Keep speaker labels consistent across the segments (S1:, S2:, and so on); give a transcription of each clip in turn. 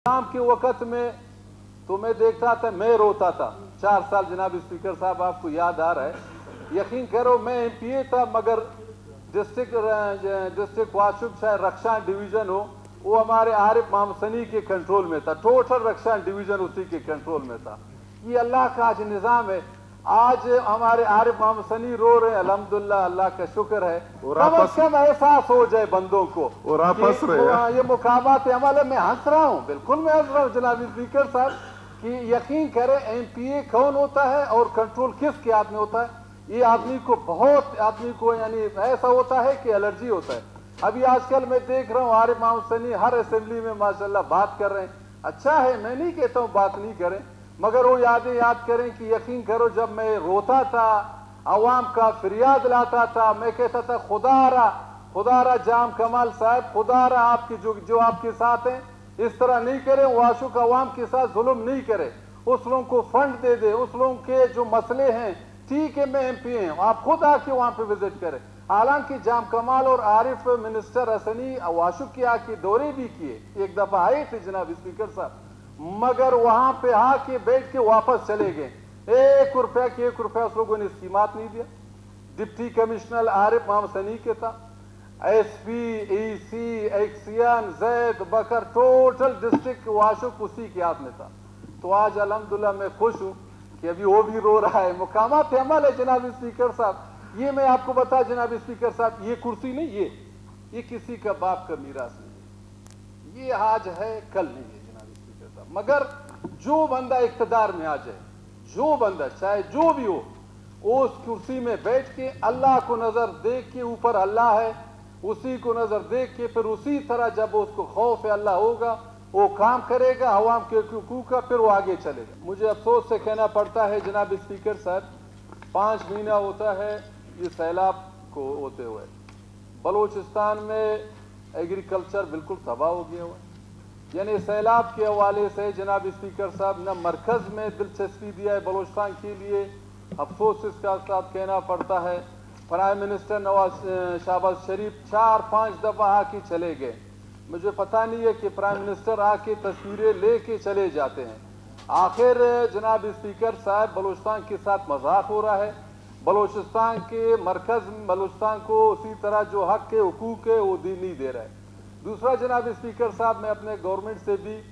S1: शाम के वक्त में तो मैं देखता था, मैं रोता था 4 साल। जनाब स्पीकर साहब आपको याद आ रहा है, यकीन करो मैं एमपीए था, मगर डिस्ट्रिक्ट वाशुक शायद रक्षा डिवीजन हो, वो हमारे आरिफ मोहम्मद सनी के कंट्रोल में था। टोटल रक्षा डिवीजन उसी के कंट्रोल में था। ये अल्लाह का आज निज़ाम है। आज हमारे आरिफ मोहम्मद सनी रो रहे हैं, अल्हम्दुलिल्लाह, अल्लाह का शुक्र है। कम अज कम एहसास हो जाए बंदों को
S2: और आप हंस रहे हैं।
S1: ये मुकाबात अमल है। मैं हंस रहा हूँ, बिल्कुल मैं हंस रहा हूँ जनाब स्पीकर साहब कि यकीन करें एमपीए कौन होता है और कंट्रोल किसके हाथ में होता है। ये आदमी को यानी ऐसा होता है कि एलर्जी होता है। अभी आजकल मैं देख रहा हूँ आरिफ मोहम्मद सनी हर असेंबली में माशाल्लाह बात कर रहे हैं। अच्छा है, मैं नहीं कहता हूँ बात नहीं करें, मगर वो यादें याद करें कि यकीन करो जब मैं रोता था, अवाम का फरियाद लाता था, मैं कहता था खुदारा जाम कमाल साहब, खुदारा आपके जो आपके साथ हैं इस तरह नहीं करे, वाशुक अवाम के साथ जुल्म नहीं करे, उस लोगों को फंड दे दे, उस लोगों के जो मसले हैं, ठीक है मैं एमपी हूँ, आप खुद आके वहां पे विजिट करें। हालांकि जाम कमाल और आरिफ मिनिस्टर हसनी वाशुक के आके दौरे भी किए, एक दफा आए थे जनाब स्पीकर साहब, मगर वहां पे आके बैठ के वापस चले गए। 1 रुपया उस लोगों ने स्कीमात नहीं दिया। डिप्टी कमिश्नर आरिफ मोहम्मद सनी के था, एसपी, ईसी, एक्सियन, जैद बकर, टोटल डिस्ट्रिक्ट वाशुक उसी के हाथ में था। तो आज अल्हम्दुलिल्लाह मैं खुश हूं कि अभी वो भी रो रहा है। मुकामात अमल है जनाब स्पीकर साहब। ये मैं आपको बता जनाब स्पीकर साहब, ये कुर्सी नहीं, ये किसी का बाप का मीरास नहीं है, ये आज है कल नहीं है जनाब स्पीकर साहब। मगर जो बंदा इख्तिदार में आ जाए, जो बंदा चाहे जो भी हो, उस कुर्सी में बैठ के अल्लाह को नजर देख के, ऊपर अल्लाह है, उसी को नजर देख के फिर उसी तरह जब उसको खौफ अल्लाह होगा वो काम करेगा अवाम के हुकूक का, फिर वो आगे चलेगा। मुझे अफसोस से कहना पड़ता है जनाब स्पीकर साहब, 5 महीना होता है ये सैलाब को होते हुए, बलूचिस्तान में एग्रीकल्चर बिल्कुल तबाह हो गया हुआ है। यानी सैलाब के हवाले से जनाब स्पीकर साहब न मरकज में दिलचस्पी दिया है बलूचिस्तान के लिए। अफसोस इसका साथ कहना पड़ता है प्राइम मिनिस्टर शहबाज शरीफ 4-5 दफा आके चले गए। मुझे पता नहीं है कि प्राइम मिनिस्टर आके तस्वीरें लेके चले जाते हैं। आखिर जनाब स्पीकर साहब बलूचिस्तान के साथ मजाक हो रहा है। बलूचिस्तान के मरकज बलूचिस्तान को उसी तरह जो हक के हुकूक है वो नहीं दे रहा है। दूसरा जनाब स्पीकर साहब, मैं अपने गवर्नमेंट से भी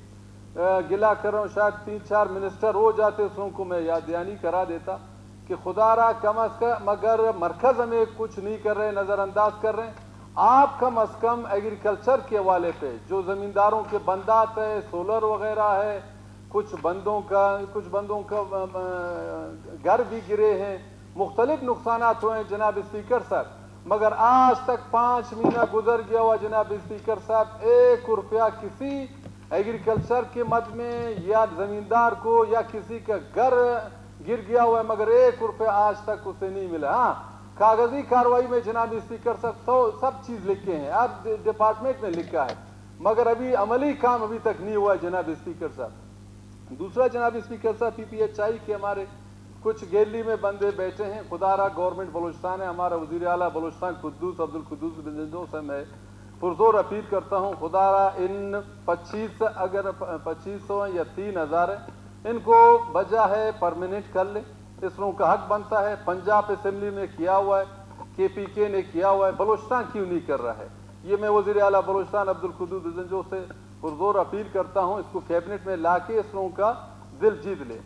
S1: गिला कर रहा हूँ, शायद 3-4 मिनिस्टर हो जाते उसों को मैं याद दहानी करा देता कि खुदारा कम अज कम, मगर मरकज हमें कुछ नहीं कर रहे, नजरअंदाज कर रहे हैं। आप कम अज कम एग्रीकल्चर के हवाले पे जो जमींदारों के बंदात है, सोलर वगैरह है, कुछ बंदों का घर भी गिरे हैं, मुख्तलिफ नुकसानात हुए हैं जनाब स्पीकर साहब, मगर आज तक 5 महीना गुजर गया हुआ जनाब स्पीकर साहब, 1 रुपया किसी एग्रीकल्चर के मद में या जमींदार को या किसी का घर गिर गया हुआ है, मगर 1 रुपया आज तक उसे नहीं मिला। हाँ, कागजी कार्रवाई में जनाब स्पीकर साहब सब चीज लिखे हैं, अब डिपार्टमेंट में लिखा है, मगर अभी अमली काम अभी तक नहीं हुआ है जनाब स्पीकर साहब। दूसरा जनाब स्पीकर साहब, पीपीएचआई के हमारे कुछ गैलरी में बंदे बैठे हैं। खुदारा गवर्नमेंट बलूचिस्तान है, हमारा वजीर आला बलूचिस्तान कुद्दूस अब्दुल कुद्दूस बिन से मैं पुरजोर अपील करता हूँ, खुदारा इन 2500 या 3000 है, इनको वजह है परमानेंट कर ले, इस लोगों का हक बनता है। पंजाब असेंबली में किया हुआ है, केपीके ने किया हुआ है, बलूचिस्तान क्यों नहीं कर रहा है? ये मैं वजीर आला बलूचिस्तान अब्दुल कुद्दूस बिन से पुरजोर अपील करता हूँ, इसको कैबिनेट में ला के इस लोगों का दिल जीत ले।